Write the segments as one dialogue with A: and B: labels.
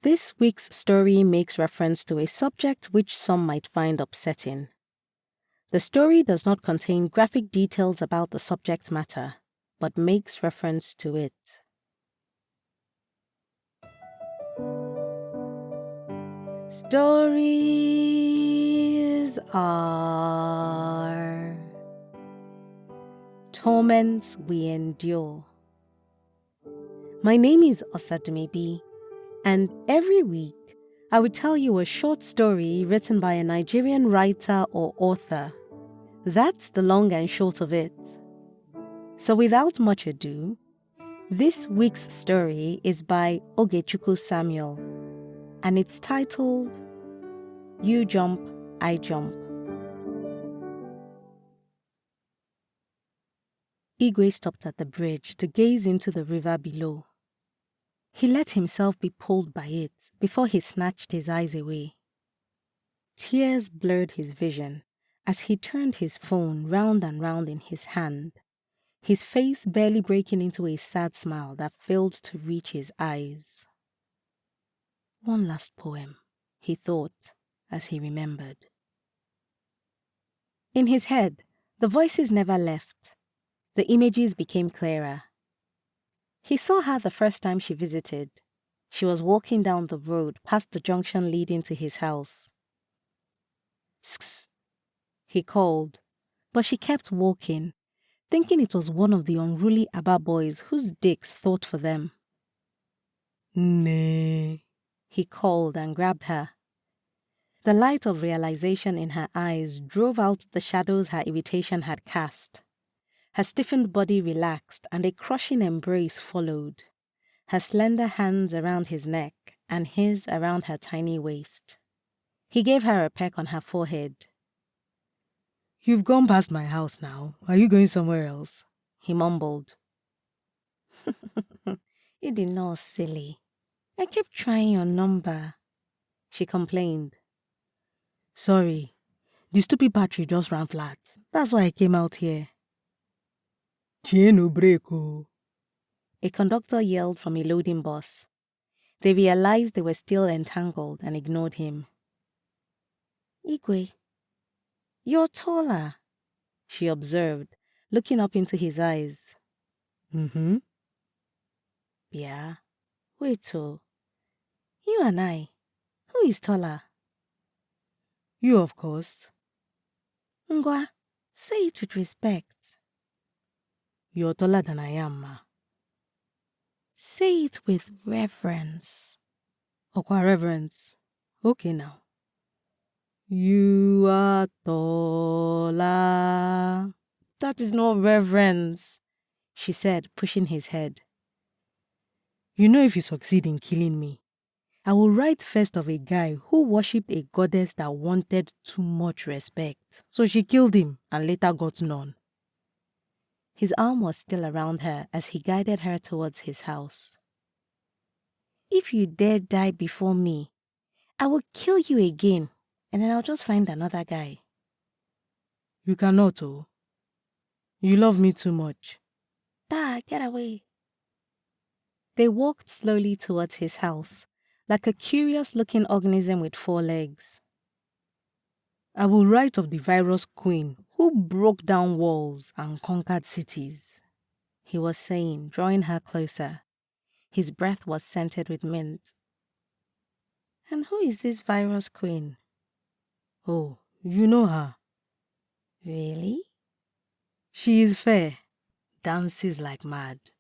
A: This week's story makes reference to a subject which some might find upsetting. The story does not contain graphic details about the subject matter, but makes reference to it. Stories are torments we endure. My name is Osadumebi, and every week I will tell you a short story written by a Nigerian writer or author. That's the long and short of it. So without much ado, this week's story is by Ogechukwu Samuel, and it's titled, You Jump, I Jump. Igwe stopped at the bridge to gaze into the river below. He let himself be pulled by it before he snatched his eyes away. Tears blurred his vision as he turned his phone round and round in his hand, his face barely breaking into a sad smile that failed to reach his eyes. One last poem, he thought as he remembered. In his head, the voices never left. The images became clearer. He saw her the first time she visited. She was walking down the road past the junction leading to his house. "Sks," he called, but she kept walking, thinking it was one of the unruly Aba boys whose dicks thought for them. "Nee," he called and grabbed her. The light of realization in her eyes drove out the shadows her irritation had cast. Her stiffened body relaxed and a crushing embrace followed, her slender hands around his neck and his around her tiny waist. He gave her a peck on her forehead. "You've gone past my house now. Are you going somewhere else?" he mumbled. "You did not, silly. I kept trying your number," she complained. "Sorry, the stupid battery just ran flat. That's why I came out here." "Chienu break, oh," a conductor yelled from a loading bus. They realized they were still entangled and ignored him. "Igwe, you're taller," she observed, looking up into his eyes. "Mm-hmm. Yeah. Wait, oh. You and I, who is taller?" "You, of course." "Ngwa, say it with respect." "You're taller than I am, ma." "Say it with reverence." "Okwa reverence. Okay now." "You are taller." "That is not reverence," she said, pushing his head. "You know, if you succeed in killing me, I will write first of a guy who worshipped a goddess that wanted too much respect. So she killed him and later got none." His arm was still around her as he guided her towards his house. "If you dare die before me, I will kill you again, and then I'll just find another guy." "You cannot, oh. You love me too much." "Da, get away." They walked slowly towards his house, like a curious-looking organism with 4 legs. "I will write of the virus queen who broke down walls and conquered cities," he was saying, drawing her closer. His breath was scented with mint. "And who is this virus queen?" "Oh, you know her." "Really?" "She is fair, dances like mad,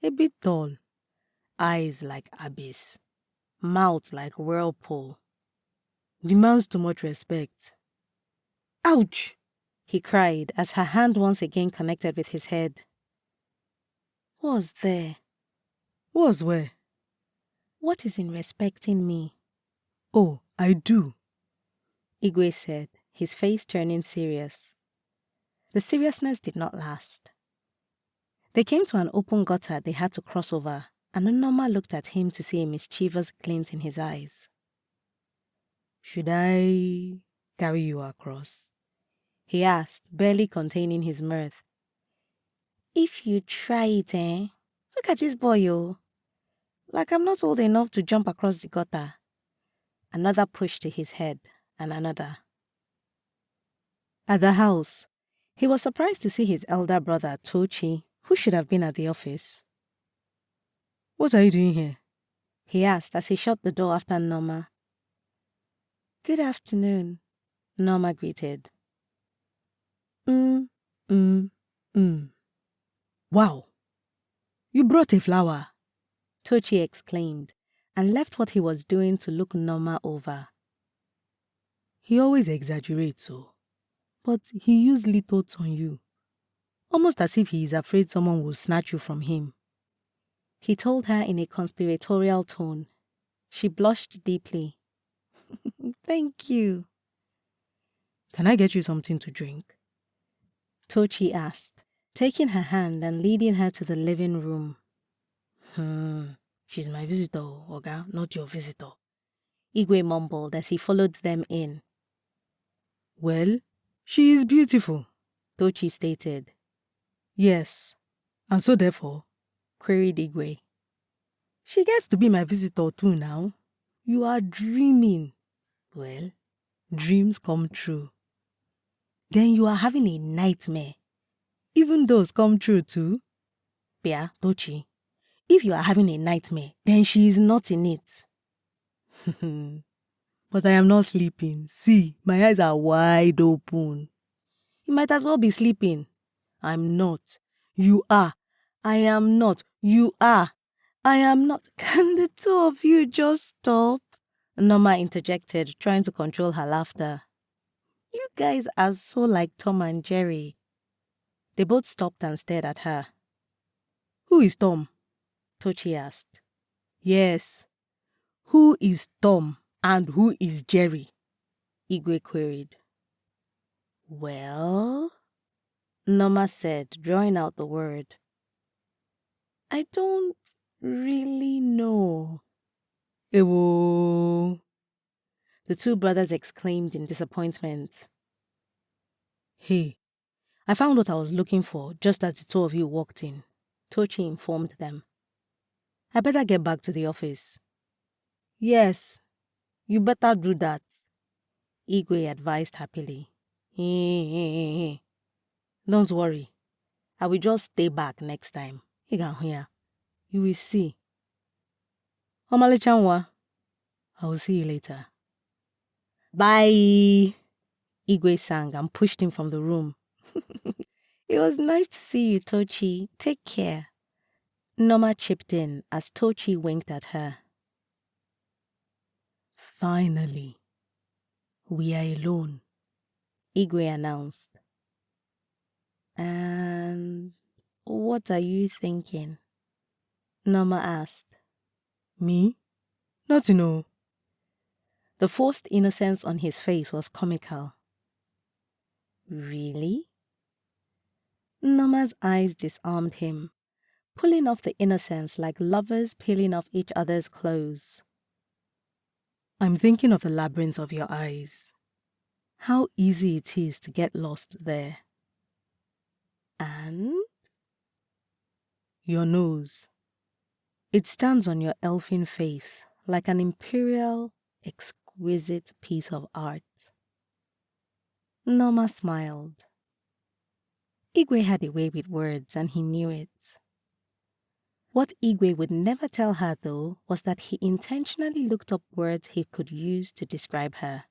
A: a bit tall, eyes like abyss, mouth like whirlpool. Demands too much respect." "Ouch!" he cried as her hand once again connected with his head. "What's there?" "What's where?" "What is in respecting me?" "Oh, I do," Igwe said, his face turning serious. The seriousness did not last. They came to an open gutter they had to cross over, and Nneoma looked at him to see a mischievous glint in his eyes. "Should I carry you across?" he asked, barely containing his mirth. "If you try it, eh? Look at this boy, oh." Like I'm not old enough to jump across the gutter. Another push to his head, and another. At the house, he was surprised to see his elder brother, Tochi, who should have been at the office. "What are you doing here?" he asked as he shut the door after Norma. "Good afternoon," Norma greeted. Wow, you brought a flower," Tochi exclaimed, and left what he was doing to look Norma over. "He always exaggerates so, but he usually thoughts on you, almost as if he is afraid someone will snatch you from him," he told her in a conspiratorial tone. She blushed deeply. "Thank you." "Can I get you something to drink?" Tochi asked, taking her hand and leading her to the living room. She's my visitor, Oga, not your visitor," Igwe mumbled as he followed them in. "Well, she is beautiful," Tochi stated. "Yes, and so therefore," queried Igwe. "She gets to be my visitor too now. You are dreaming. Well, dreams come true. Then you are having a nightmare. Even those come true too." "Pia, Tochi, if you are having a nightmare, then she is not in it." "But I am not sleeping. See, my eyes are wide open." "You might as well be sleeping." "I'm not." "You are." "I am not." "You are." "I am not." "Can the two of you just stop?" Norma interjected, trying to control her laughter. "You guys are so like Tom and Jerry." They both stopped and stared at her. "Who is Tom?" Tochi asked. "Yes, who is Tom and who is Jerry?" Igwe queried. "Well," Norma said, drawing out the word, "I don't really know." "Ewo," the two brothers exclaimed in disappointment. "Hey, I found what I was looking for just as the two of you walked in," Tochi informed them. "I better get back to the office." "Yes, you better do that," Igwe advised happily. "Don't worry. I will just stay back next time. You will see." "Omalichanwa, I will see you later." "Bye," Igwe sang and pushed him from the room. "It was nice to see you, Tochi. Take care." Norma chipped in as Tochi winked at her. "Finally, we are alone," Igwe announced. "And what are you thinking?" Norma asked. "Me? Nothing, no." The forced innocence on his face was comical. "Really?" Norma's eyes disarmed him, pulling off the innocence like lovers peeling off each other's clothes. "I'm thinking of the labyrinth of your eyes. How easy it is to get lost there. And your nose. It stands on your elfin face like an imperial, exquisite piece of art." Norma smiled. Igwe had a way with words and he knew it. What Igwe would never tell her, though, was that he intentionally looked up words he could use to describe her.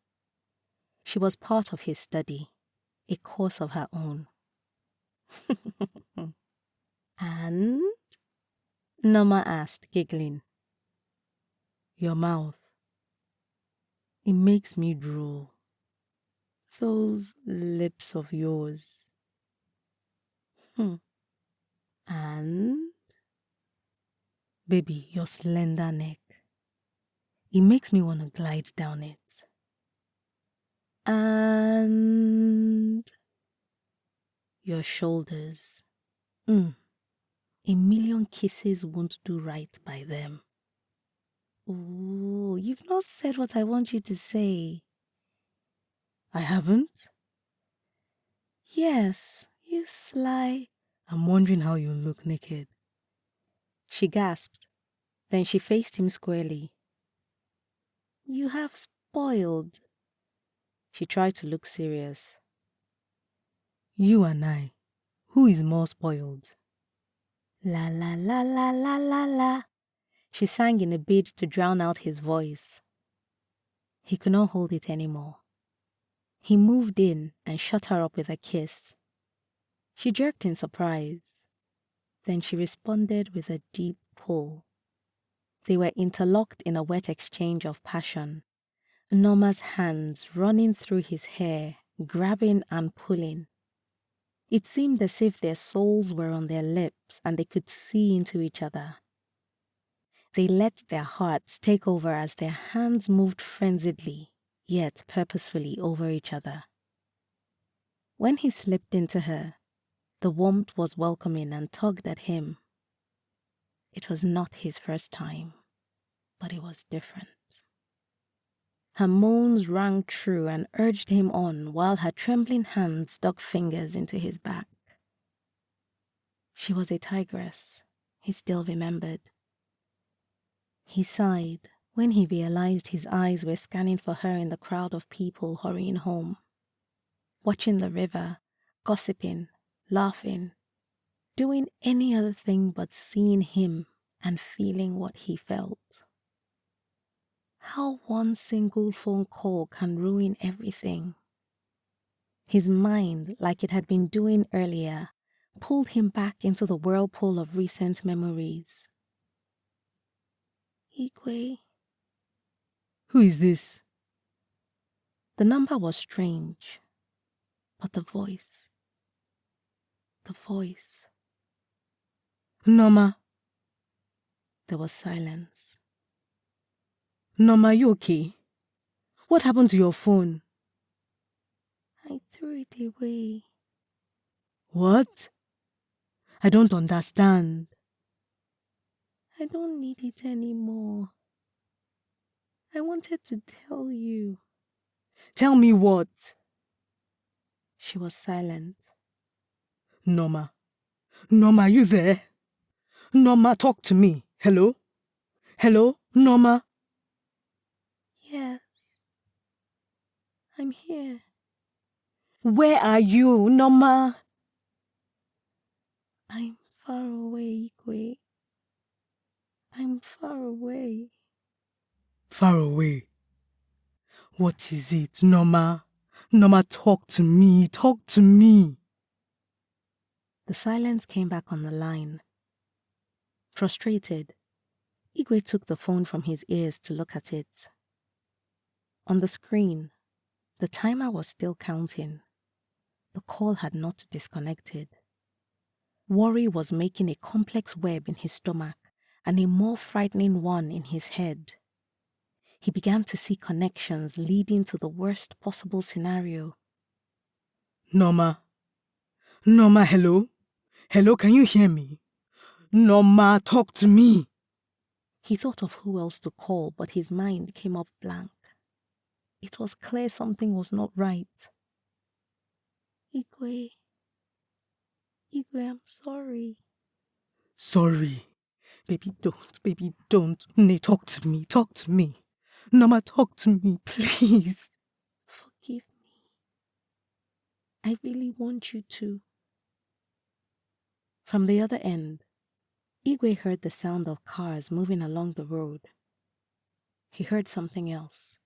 A: She was part of his study, a course of her own. "And?" Norma asked, giggling. "Your mouth. It makes me drool. Those lips of yours." "And?" "Baby, your slender neck. It makes me want to glide down it." "And?" "Your shoulders. A million kisses won't do right by them." "Oh, you've not said what I want you to say." "I haven't?" "Yes, you sly." "I'm wondering how you look naked." She gasped. Then she faced him squarely. You have spoiled. She tried to look serious. You and I, who is more spoiled? La la la la la la la. She sang in a bid to drown out his voice. He could not hold it anymore. He moved in and shut her up with a kiss. She jerked in surprise. Then she responded with a deep pull. They were interlocked in a wet exchange of passion, Norma's hands running through his hair, grabbing and pulling. It seemed as if their souls were on their lips and they could see into each other. They let their hearts take over as their hands moved frenziedly, yet purposefully over each other. When he slipped into her, the warmth was welcoming and tugged at him. It was not his first time, but it was different. Her moans rang true and urged him on while her trembling hands dug fingers into his back. She was a tigress, he still remembered. He sighed when he realized his eyes were scanning for her in the crowd of people hurrying home, watching the river, gossiping, laughing, doing any other thing but seeing him and feeling what he felt. How one single phone call can ruin everything. His mind, like it had been doing earlier, pulled him back into the whirlpool of recent memories. Igwe. Who is this? The number was strange, but the voice. Norma. There was silence. Norma, you okay? What happened to your phone? I threw it away. What? I don't understand. I don't need it anymore. I wanted to tell you. Tell me what? She was silent. Norma. Norma, are you there? Norma, talk to me. Hello? Hello, Norma? Yes. I'm here. Where are you, Norma? I'm far away, Igwe. I'm far away. Far away? What is it, Norma? Norma, talk to me. Talk to me. The silence came back on the line. Frustrated, Igwe took the phone from his ears to look at it. On the screen, the timer was still counting. The call had not disconnected. Worry was making a complex web in his stomach and a more frightening one in his head. He began to see connections leading to the worst possible scenario. Norma. Norma, hello? Hello, can you hear me? Norma, talk to me. He thought of who else to call, but his mind came up blank. It was clear something was not right. Igwe, I'm sorry. Sorry? Baby, don't. Nay, talk to me. Norma, talk to me, please. Forgive me. I really want you to. From the other end, Igwe heard the sound of cars moving along the road. He heard something else.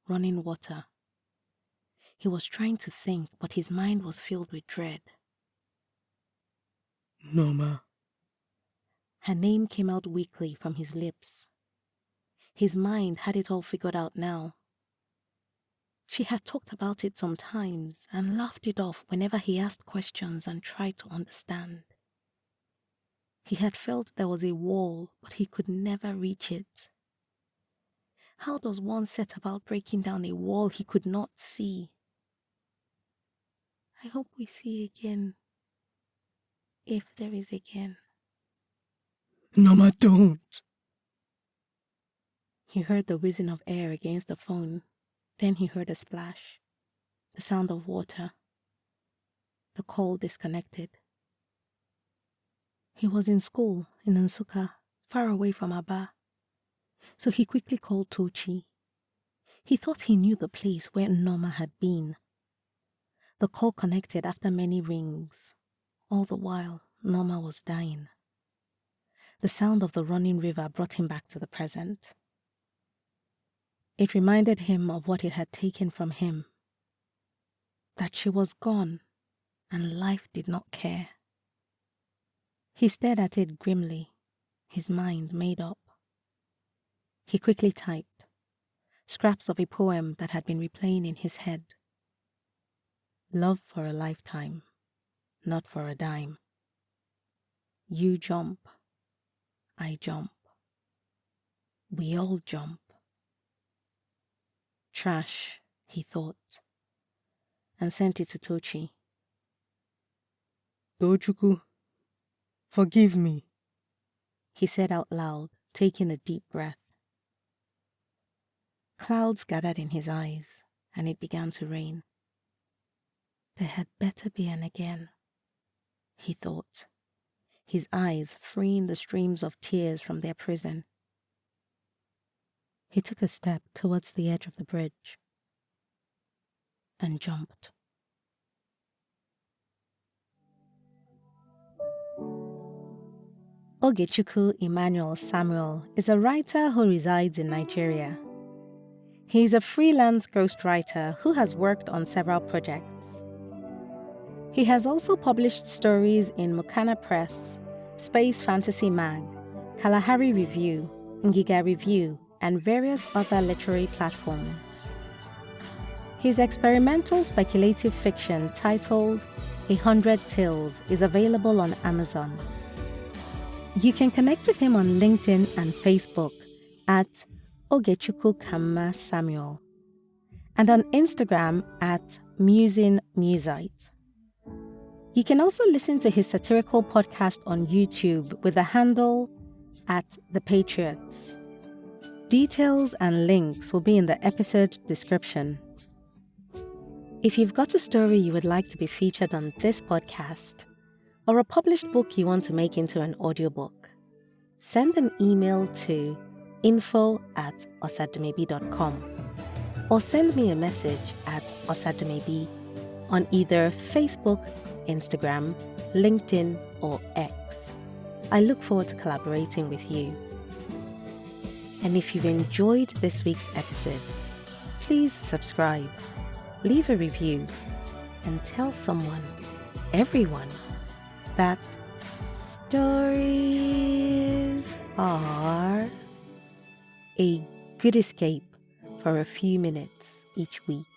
A: Running water. He was trying to think, but his mind was filled with dread. Norma. Her name came out weakly from his lips. His mind had it all figured out now. She had talked about it sometimes and laughed it off whenever he asked questions and tried to understand. He had felt there was a wall, but he could never reach it. How does one set about breaking down a wall he could not see? I hope we see again. If there is again. Norma, don't. He heard the whizzing of air against the phone. Then he heard a splash. The sound of water. The call disconnected. He was in school in Nsukka, far away from Aba. So he quickly called Tochi. He thought he knew the place where Norma had been. The call connected after many rings. All the while, Norma was dying. The sound of the running river brought him back to the present. It reminded him of what it had taken from him. That she was gone, and life did not care. He stared at it grimly, his mind made up. He quickly typed scraps of a poem that had been replaying in his head. Love for a lifetime, not for a dime. You jump, I jump. We all jump. Trash, he thought, and sent it to Tochi. Ogechukwu, forgive me, he said out loud, taking a deep breath. Clouds gathered in his eyes, and it began to rain. There had better be an again, he thought, his eyes freeing the streams of tears from their prison. He took a step towards the edge of the bridge and jumped. Ogechukwu Samuel is a writer who resides in Nigeria. He is a freelance ghostwriter who has worked on several projects. He has also published stories in Mukana Press, Space Fantasy Mag, Kalahari Review, Ngiga Review, and various other literary platforms. His experimental speculative fiction titled 100 Tales is available on Amazon. You can connect with him on LinkedIn and Facebook at Ogechukwu Samuel and on Instagram at MusingMusite. You can also listen to his satirical podcast on YouTube with the handle at The Patriots. Details and links will be in the episode description. If you've got a story you would like to be featured on this podcast, or a published book you want to make into an audiobook, send an email to info@osadumebi.com or send me a message at Osadumebi on either Facebook, Instagram, LinkedIn, or X. I look forward to collaborating with you. And if you've enjoyed this week's episode, please subscribe, leave a review, and tell someone, everyone, that stories are a good escape for a few minutes each week.